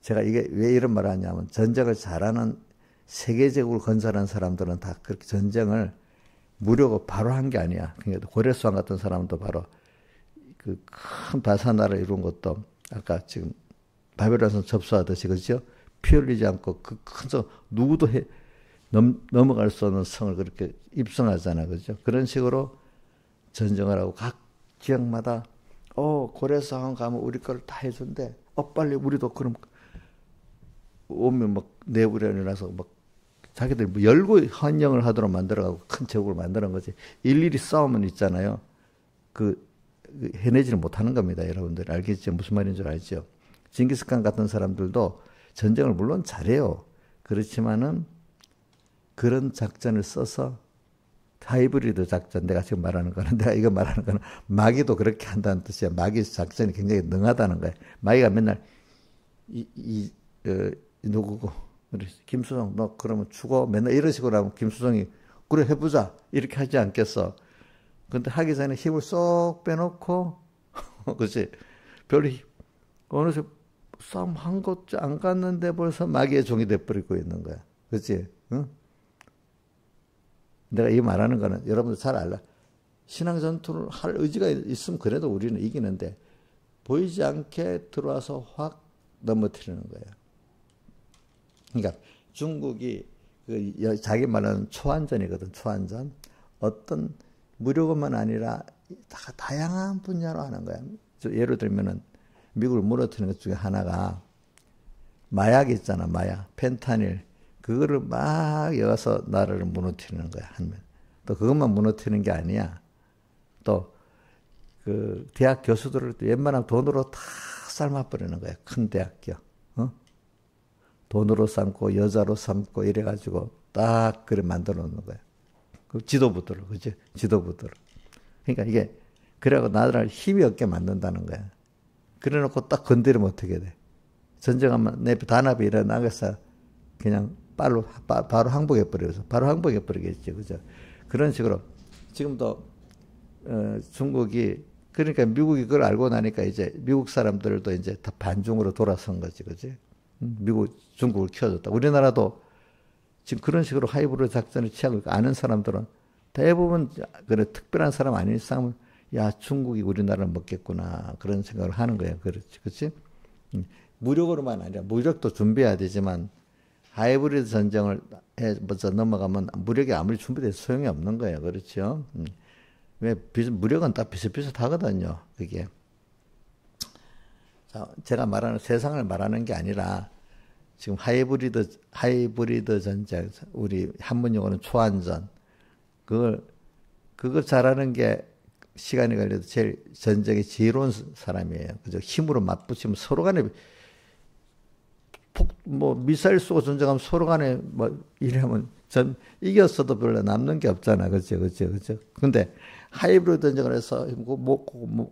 제가 이게 왜 이런 말을 하냐면, 전쟁을 잘하는 세계적으로 건설한 사람들은 다 그렇게 전쟁을 무력으로 바로 한 게 아니야. 그러니까 고레스왕 같은 사람도 바로 그 큰 바사나를 이룬 것도 아까 지금 바벨론에서 접수하듯이, 그렇죠? 피 흘리지 않고 그 큰 성, 누구도 넘어갈 수 없는 성을 그렇게 입성하잖아. 그렇죠? 그런 식으로 전쟁을 하고 각 지역마다 고레스왕 가면 우리 걸 다 해준대. 빨리 우리도 그럼 오면 막 내부에 일어나서 막 자기들 뭐 열고 환영을 하도록 만들어가고 큰 제국을 만드는 거지. 일일이 싸우면 있잖아요. 해내지는 못하는 겁니다. 여러분들 알겠죠? 무슨 말인 줄 알죠? 징기스칸 같은 사람들도 전쟁을 물론 잘해요. 그렇지만은 그런 작전을 써서 하이브리드 작전, 내가 지금 말하는 거는, 내가 이거 말하는 거는 마귀도 그렇게 한다는 뜻이야. 마귀 작전이 굉장히 능하다는 거야. 마귀가 맨날 누구고, 김수성 너 그러면 죽어, 맨날 이런 식으로 하면 김수성이 그래 해보자 이렇게 하지 않겠어. 근데 하기 전에 힘을 쏙 빼놓고 그렇지, 별로 어느새 싸움 한 것도 안 갔는데 벌써 마귀의 종이 돼버리고 있는 거야. 그렇지? 응? 내가 이 말하는 거는 여러분들 잘 알라. 신앙 전투를 할 의지가 있으면 그래도 우리는 이기는데, 보이지 않게 들어와서 확 넘어뜨리는 거예요. 그러니까 중국이 자기 말하는 초안전이거든. 초안전. 어떤 무력뿐만 아니라 다양한 분야로 하는 거야. 예를 들면은 미국을 무너뜨리는 것 중에 하나가 마약 있잖아. 마약, 펜타닐. 그거를 막 여서 나라를 무너뜨리는 거야. 또 그것만 무너뜨리는 게 아니야. 또 그 대학 교수들을 웬만하면 돈으로 다 삶아버리는 거야. 큰 대학교. 돈으로 삶고 여자로 삶고 이래가지고 딱 그래 만들어 놓는 거야. 그 지도부들을, 그치? 지도부들을. 그러니까 이게 그래갖고 나라를 힘이 없게 만든다는 거야. 그래 놓고 딱 건드리면 어떻게 돼? 전쟁하면 내 단합이 일어나겠어. 그냥 바로 항복해버려서 바로 항복해버리겠죠. 그죠? 그런 식으로 지금도 중국이, 그러니까 미국이 그걸 알고 나니까 이제 미국 사람들도 이제 다 반중으로 돌아선 거지. 그지? 중국을 키워줬다. 우리나라도 지금 그런 식으로 하이브리드 작전을 취하고 있고, 아는 사람들은 대부분 그래 특별한 사람 아닌 이상은 야, 중국이 우리나라를 먹겠구나 그런 생각을 하는 거예요. 그렇지, 그렇지? 무력으로만 아니라 무력도 준비해야 되지만 하이브리드 전쟁을 먼저 넘어가면 무력이 아무리 준비돼도 소용이 없는 거예요. 그렇죠? 왜 무력은 다 비슷비슷하거든요. 그게. 자, 제가 말하는 세상을 말하는 게 아니라 지금 하이브리드 전쟁, 우리 한문 용어는 초안전. 그걸 잘하는 게 시간이 걸려도 제일 전쟁에 지혜로운 사람이에요. 그죠? 힘으로 맞붙이면 서로 간에 미사일 쏘고 전쟁하면 서로 간에 이러면 이겼어도 별로 남는 게 없잖아. 그죠? 근데 하이브리드 전쟁을 해서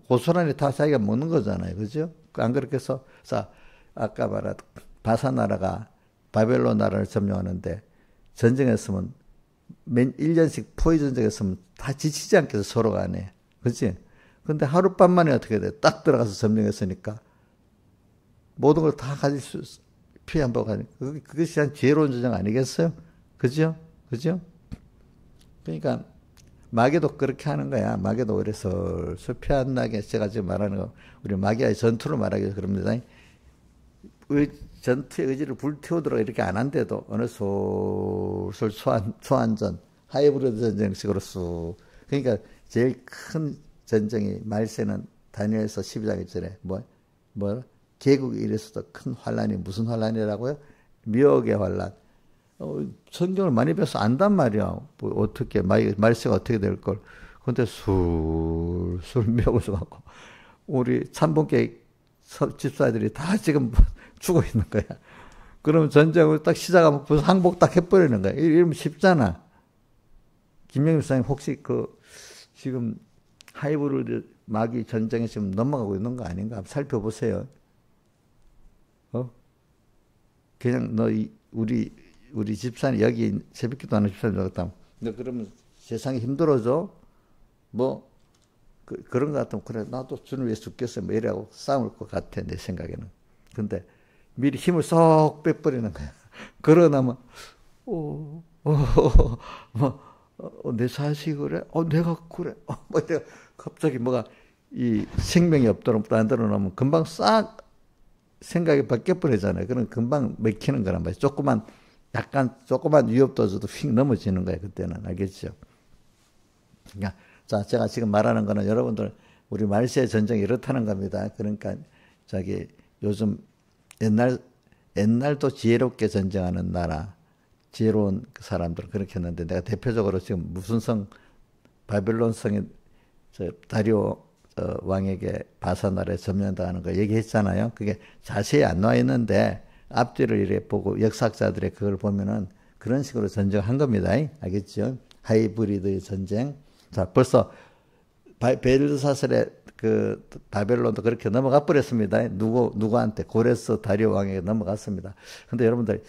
고스란히 다 자기가 먹는 거잖아요. 그죠? 안 그렇게 해서, 아까 말한 바사 나라가 바벨론 나라를 점령하는데 전쟁했으면 1년씩 포위 전쟁했으면 다 지치지 않겠어, 서로 간에. 그치? 근데 하룻밤 만에 어떻게 돼? 딱 들어가서 점령했으니까 모든 걸 다 가질 수, 피해 안 보고 가니까. 그것이 한 지혜로운 전쟁 아니겠어요? 그죠? 그러니까 마귀도 그렇게 하는 거야. 마귀도 그래서 피 안 나게, 제가 지금 말하는 거, 우리 마귀와의 전투를 말하기 그럽니다. 전투의 의지를 불태우도록 이렇게 안 한데도 어느 솔솔 초안전, 하이브리드 전쟁식으로 쑥. 그러니까 제일 큰 전쟁이 말세는 다니엘서 12장 1절에 개국이 이래서도 큰 환란이 무슨 환란이라고요? 미혹의 환란. 성경을 많이 배워서 안단 말이야. 뭐 어떻게 말세가 어떻게 될 걸. 근데 술술 미혹을 줘갖고 우리 참봉계 집사들이 다 지금 죽어 있는 거야. 그러면 전쟁을 딱 시작하면 벌써 항복 딱 해버리는 거야. 이러면 쉽잖아. 김영일 선생님 혹시 지금 하이브리드 마귀 전쟁에 지금 넘어가고 있는 거 아닌가? 한번 살펴보세요. 그냥 우리 집사님 여기 새벽기도 하는 집사님 저었다. 너 그러면 세상이 힘들어져? 그런 것 같으면 그래 나도 주님 위해 죽겠어 뭐 이래하고 싸울 것 같아 내 생각에는. 근데 미리 힘을 쏙 빼버리는 거야. 그러나면 내 자식이 그래? 내가 그래? 이래 갑자기 이 생명이 없도록 만들어 놓으면 금방 싹 생각이 바뀌어버리잖아요. 그럼 금방 맥히는 거란 말이에요. 조그만 위협도 줘도 휙 넘어지는 거예요. 그때는. 알겠죠? 그러니까, 자, 제가 지금 말하는 거는 여러분들, 우리 말세의 전쟁이 이렇다는 겁니다. 그러니까, 요즘 옛날도 지혜롭게 전쟁하는 나라, 지혜로운 사람들은 그렇게 했는데, 내가 대표적으로 지금 무슨 바벨론 성에, 다리오 왕에게 바사나라에 점령당하는 거 얘기했잖아요. 그게 자세히 안 나와 있는데 앞뒤를 이렇게 보고 역사학자들의 그걸 보면은 그런 식으로 전쟁한 겁니다. 알겠죠? 하이브리드 전쟁. 자, 벌써 벨사슬의 바벨론도 그렇게 넘어가 버렸습니다. 누구한테? 고레스 다리오 왕에게 넘어갔습니다. 근데 여러분들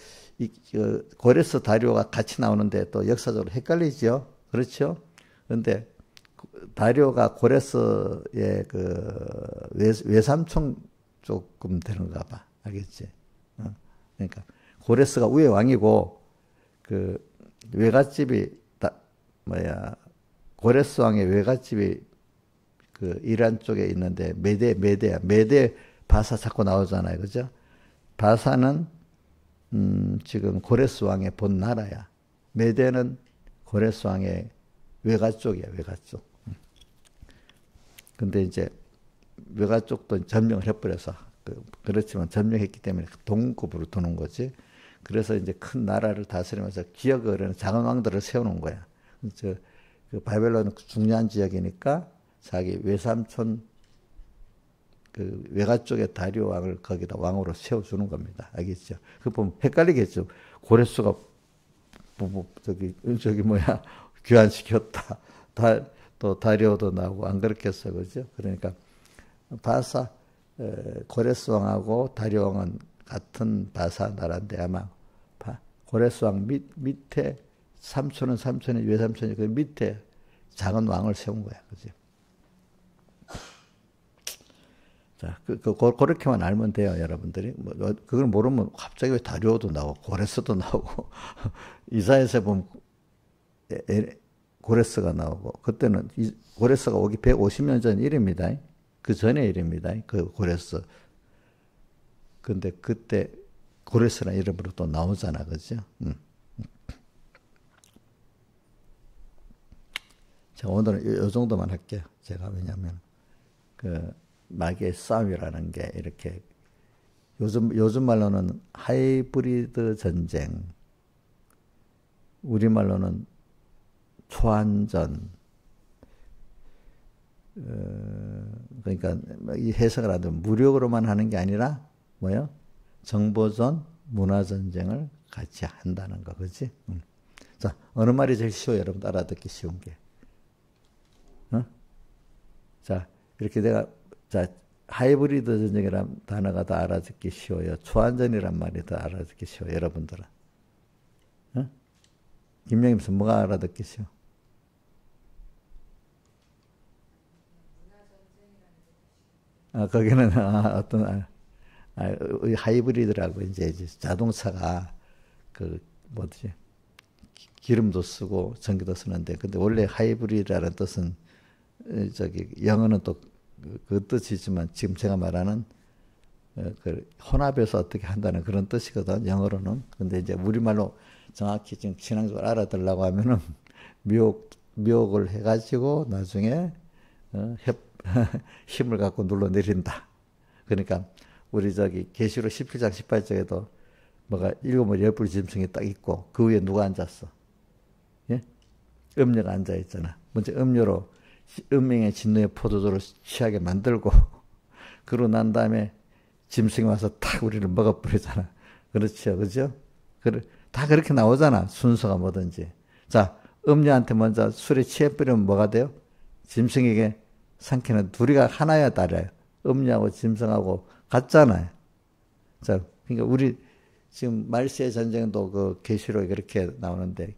고레스 다리오가 같이 나오는데 또 역사적으로 헷갈리죠? 그렇죠? 근데 다리오가 고레스의 외삼촌 조금 되는가 봐. 알겠지? 그러니까 고레스가 위에 왕이고 외갓집이 고레스 왕의 외갓집이 이란 쪽에 있는데 메데 바사 자꾸 나오잖아요. 그죠? 바사는 지금 고레스 왕의 본 나라야. 메데는 고레스 왕의 외가 쪽이야, 외가 쪽. 근데 이제 외가 쪽도 점령을 해버려서 그렇지만 점령했기 때문에 동급으로 두는 거지. 그래서 이제 큰 나라를 다스리면서 기억을 하는 작은 왕들을 세우는 거야. 바벨론은 중요한 지역이니까 자기 외삼촌 외가 쪽의 다리오 왕을 거기다 왕으로 세워주는 겁니다. 알겠죠? 그 보면 헷갈리겠죠. 고레스가 귀환시켰다. 또 다리오도 나오고 안 그렇겠어, 그죠? 그러니까 바사 고레스 왕하고 다리오 왕은 같은 바사 나라인데 아마 고레스 왕 밑에 삼촌이 외삼촌이 그 밑에 작은 왕을 세운 거야, 그죠? 자, 그렇게만 알면 돼요, 여러분들이. 그걸 모르면 갑자기 왜 다리오도 나오고 고레스도 나오고 이사야서 보면 고레스가 나오고 그때는 고레스가 오기 150년 전 일입니다. 그 전의 일입니다. 그 고레스. 근데 그때 고레스라는 이름으로 또 나오잖아, 그죠? 자, 오늘은 이 정도만 할게요. 제가 왜냐하면 마귀의 싸움이라는 게 이렇게 요즘 말로는 하이브리드 전쟁, 우리 말로는 초안전. 그러니까 이 해석을 하면 무력으로만 하는 게 아니라 뭐요? 정보전, 문화전쟁을 같이 한다는 거, 그렇지? 자, 어느 말이 제일 쉬워요? 여러분 알아듣기 쉬운 게. 자, 이렇게 하이브리드 전쟁이라는 단어가 더 알아듣기 쉬워요. 초안전이란 말이 더 알아듣기 쉬워요, 여러분들은. 김영임 씨, 뭐가 알아듣기 쉬워? 거기는, 하이브리드라고 이제 자동차가, 기름도 쓰고 전기도 쓰는데, 근데 원래 하이브리드라는 뜻은, 영어는 또 그 뜻이지만, 지금 제가 말하는, 혼합해서 어떻게 한다는 그런 뜻이거든, 영어로는. 근데 이제 우리말로 정확히 지금 신앙적으로 알아들으려고 하면은, 미혹을 해가지고, 나중에, 힘을 갖고 눌러내린다. 그러니까 우리 계시록 17장 18장에도 뭐가 7물 10불 짐승이 딱 있고 그 위에 누가 앉았어? 예? 음녀가 앉아 있잖아. 먼저 음녀로 음행의 진노의 포도주를 취하게 만들고 그러고 난 다음에 짐승이 와서 탁 우리를 먹어버리잖아. 그렇죠. 그죠? 다 그렇게 나오잖아. 순서가 뭐든지. 자, 음녀한테 먼저 술에 취해버리면 뭐가 돼요? 짐승에게 삼키는 둘이가 하나야 달아요. 음녀하고 짐승하고 같잖아요. 자, 그러니까 우리 지금 말세의 전쟁도 그 계시록에 그렇게 나오는데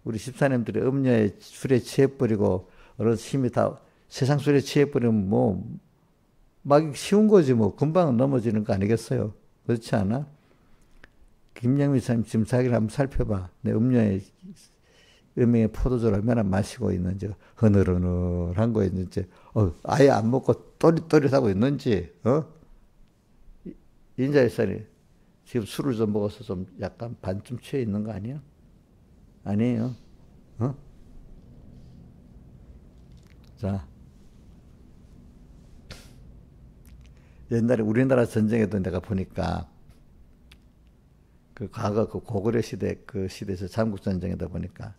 우리 집사님들이 음녀의 술에 취해버리고 어느 힘이 다 세상 술에 취해버리면 뭐 막 쉬운 거지 뭐 금방 넘어지는 거 아니겠어요? 그렇지 않아? 김영미 사님 지금 자기를 한번 살펴봐. 내 음녀의 음행의 포도주를 얼마나 마시고 있는지 흐느흐느한 거 있는지 아예 안 먹고 또릿또릿하고 있는지 인자일산이 지금 술을 좀 먹어서 좀 약간 반쯤 취해 있는 거 아니야? 아니에요. 자, 옛날에 우리나라 전쟁에도 내가 보니까 그 과거 그 고구려 시대 그 시대에서 삼국 전쟁에다 보니까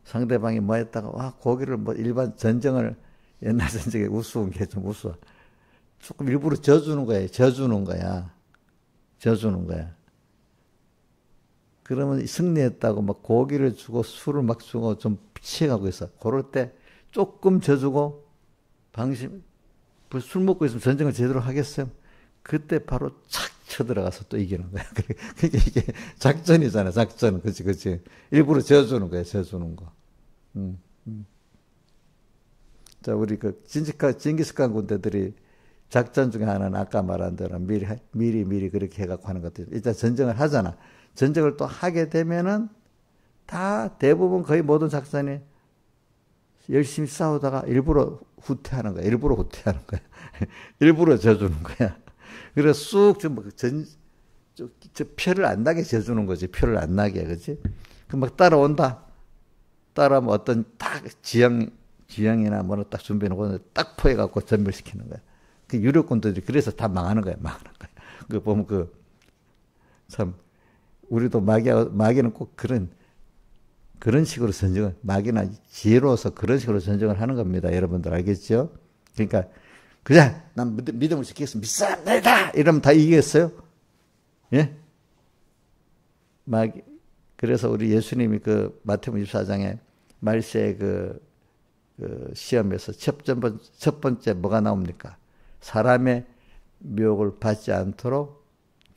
상대방이 뭐 했다가 와 고기를 뭐 일반 전쟁을 옛날 전쟁에 우스운 게 좀 우스워. 조금 일부러 져주는 거야. 져주는 거야. 그러면 승리했다고 막 고기를 주고 술을 막 주고 좀 취해가고 있어. 그럴 때 조금 져주고 술 먹고 있으면 전쟁을 제대로 하겠어요? 그때 바로 착 쳐들어가서 또 이기는 거야. 그게 이게 작전이잖아, 작전. 그치. 일부러 져주는 거야, 져주는 거. 자, 우리 징기스칸 군대들이 작전 중에 하나는 아까 말한 대로 미리 그렇게 해갖고 하는 것들. 일단 전쟁을 하잖아. 전쟁을 또 하게 되면은 다 대부분 거의 모든 작전이 열심히 싸우다가 일부러 후퇴하는 거야. 일부러 져주는 거야. 그래서 쑥 저 표를 안 나게 져주는 거지. 표를 안 나게, 그치? 그 막 따라온다. 따라오면 어떤 딱 지형이나 뭐는 딱 준비해놓고 딱 포해갖고 전멸시키는 거야. 그 유력군들이 그래서 다 망하는 거야. 그 보면 참, 우리도 마귀는 꼭 그런 식으로 전쟁을, 마귀나 지혜로워서 그런 식으로 전쟁을 하는 겁니다. 여러분들 알겠죠? 그러니까, 그냥, 난 믿음을 지키겠습니다. 믿습니다! 이러면 다 이기겠어요? 예? 그래서 우리 예수님이 그 마태복음 24장에 말세의 그 시험에서 첫 번째 뭐가 나옵니까? 사람의 미혹을 받지 않도록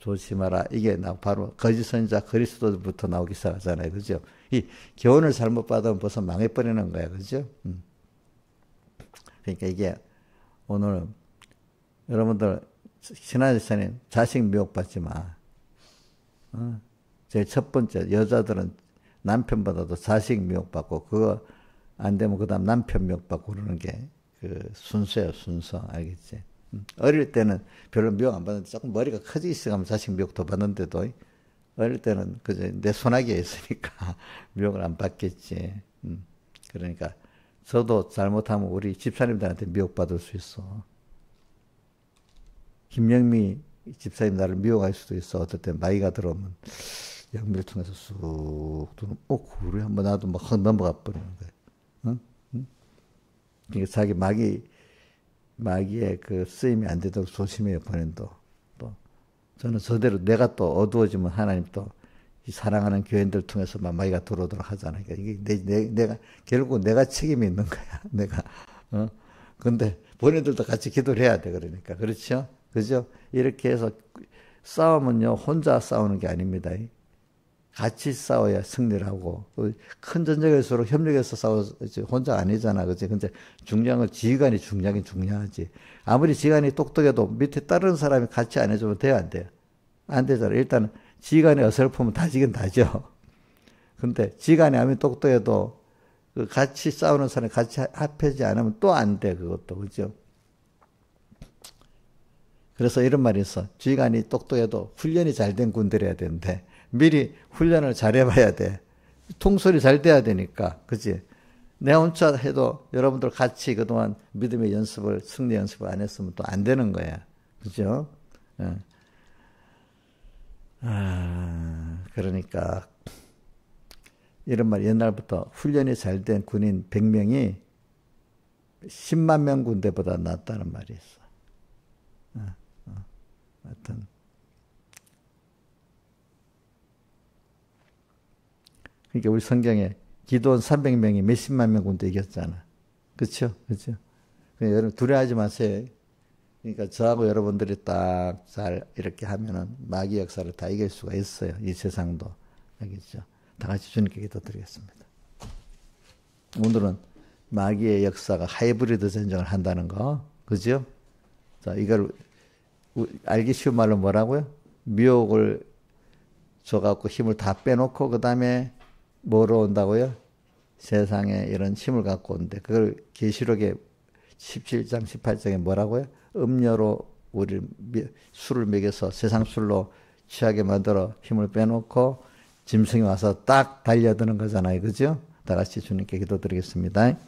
조심하라. 이게 바로 거짓 선지자 그리스도부터 나오기 시작하잖아요. 그죠? 이 교훈을 잘못 받으면 벌써 망해버리는 거야. 그죠? 그러니까 이게 오늘 여러분들 신하지사님 자식 미혹받지 마. 제일 첫 번째 여자들은 남편보다도 자식 미혹받고 그거 안 되면 그다음 남편 미혹받고 그러는 게 그 순서예요. 순서. 알겠지? 어릴 때는 별로 미혹 안 받는데 조금 머리가 커지기 시작하면 자식 미혹 더 받는데도 어릴 때는 그저 내 손아귀에 있으니까 미혹을 안 받겠지. 그러니까 저도 잘못하면 우리 집사님들한테 미혹 받을 수 있어. 김영미 집사님 나를 미혹할 수도 있어. 어떨 때 마이가 들어오면 영미를 통해서 쑥 들어오면 그래 한번 나도 막 넘어가 버리는 거야. 그러니까 자기 마귀의 그 쓰임이 안 되도록 조심해요, 본인도. 또, 저는 저대로 내가 또 어두워지면 하나님 또 이 사랑하는 교인들 통해서 막 마귀가 들어오도록 하잖아요. 그러니까 이게 내가, 결국 내가 책임이 있는 거야, 내가. 근데 본인들도 같이 기도를 해야 돼, 그러니까. 그렇죠? 그죠? 이렇게 해서 싸움은요, 혼자 싸우는 게 아닙니다. 같이 싸워야 승리를 하고, 큰 전쟁일수록 협력해서 싸워야지 혼자 아니잖아. 그치? 근데 중요한 건 지휘관이 중요하지. 아무리 지휘관이 똑똑해도 밑에 다른 사람이 같이 안 해주면 돼요, 안 돼요? 안 되잖아. 일단 지휘관이 어설프면 다지긴 다죠. 근데 지휘관이 아무리 똑똑해도 같이 싸우는 사람이 같이 합해지 않으면 또 안 돼, 그것도. 그죠? 그래서 이런 말이 있어. 지휘관이 똑똑해도 훈련이 잘 된 군대를 해야 되는데, 미리 훈련을 잘 해봐야 돼. 통솔이 잘 돼야 되니까. 그치? 내 혼자 해도 여러분들 같이 그동안 믿음의 연습을, 승리 연습을 안 했으면 또 안 되는 거야. 그죠? 그러니까 이런 말, 옛날부터 훈련이 잘 된 군인 100명이 10만 명 군대보다 낫다는 말이 있어. 하여튼 그러니까 우리 성경에 기도원 300명이 몇십만 명 군대 이겼잖아. 그렇죠? 그렇죠? 여러분 두려워하지 마세요. 그러니까 저하고 여러분들이 딱 잘 이렇게 하면은 마귀 역사를 다 이길 수가 있어요. 이 세상도. 알겠죠? 다 같이 주님께 기도드리겠습니다. 오늘은 마귀의 역사가 하이브리드 전쟁을 한다는 거. 그죠? 자, 이걸 알기 쉬운 말로 뭐라고요? 미혹을 줘갖고 힘을 다 빼놓고 그 다음에 뭐로 온다고요? 세상에 이런 힘을 갖고 온대. 그걸 계시록의 17장 18장에 뭐라고요? 음료로 우리 술을 먹여서 세상 술로 취하게 만들어 힘을 빼놓고 짐승이 와서 딱 달려드는 거잖아요. 그죠? 다 같이 주님께 기도드리겠습니다.